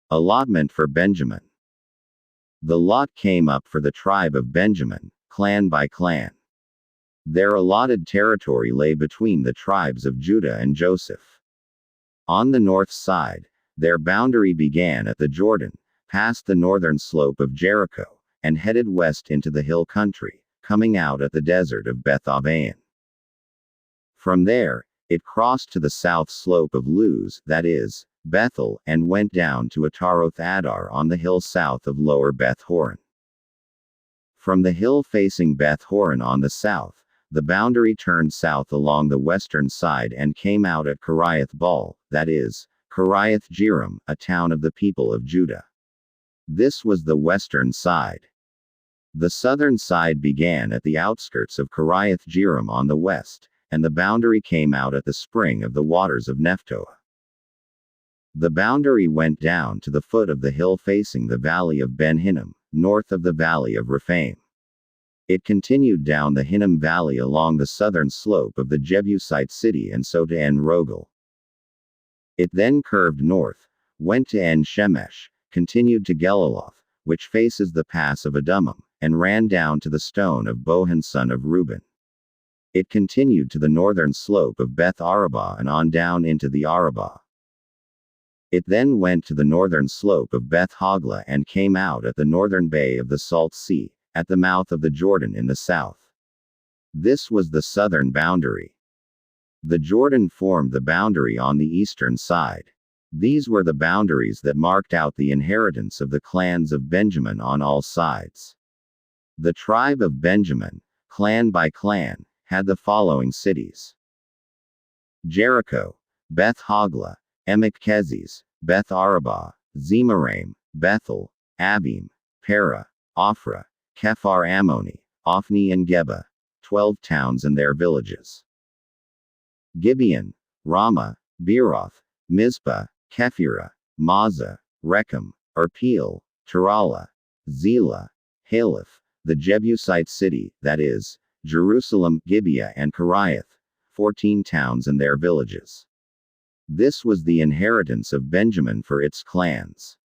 Allotment for Benjamin. The lot came up for the tribe of Benjamin, clan by clan. Their allotted territory lay between the tribes of Judah and Joseph. On the north side, their boundary began at the Jordan, past the northern slope of Jericho, and headed west into the hill country, coming out at the desert of Beth-aven. From there, it crossed to the south slope of Luz, that is, Bethel, and went down to Ataroth Adar on the hill south of Lower Beth Horon. From the hill facing Beth Horon on the south, the boundary turned south along the western side and came out at Kiriath Baal, that is, Kiriath Jearim, a town of the people of Judah. This was the western side. The southern side began at the outskirts of Kiriath Jearim on the west, and the boundary came out at the spring of the waters of Nephtoah. The boundary went down to the foot of the hill facing the valley of Ben Hinnom, north of the valley of Rephaim. It continued down the Hinnom Valley along the southern slope of the Jebusite city and so to En Rogel. It then curved north, went to En Shemesh, continued to Geliloth, which faces the pass of Adummim, and ran down to the stone of Bohan son of Reuben. It continued to the northern slope of Beth Arabah and on down into the Arabah. It then went to the northern slope of Beth Hoglah and came out at the northern bay of the Salt Sea, at the mouth of the Jordan in the south. This was the southern boundary. The Jordan formed the boundary on the eastern side. These were the boundaries that marked out the inheritance of the clans of Benjamin on all sides. The tribe of Benjamin, clan by clan, had the following cities: Jericho, Beth Hoglah, Emek Keziz, Beth Arabah, Zemaraim, Bethel, Abim, Perah, Ophrah, Kephar Ammoni, Ophni and Geba, 12 towns and their villages. Gibeon, Ramah, Beeroth, Mizpah, Kephirah, Mazah, Rechem, Arpeel, Terala, Zelah, Haleth, the Jebusite city, that is, Jerusalem, Gibeah and Kiriath, 14 towns and their villages. This was the inheritance of Benjamin for its clans.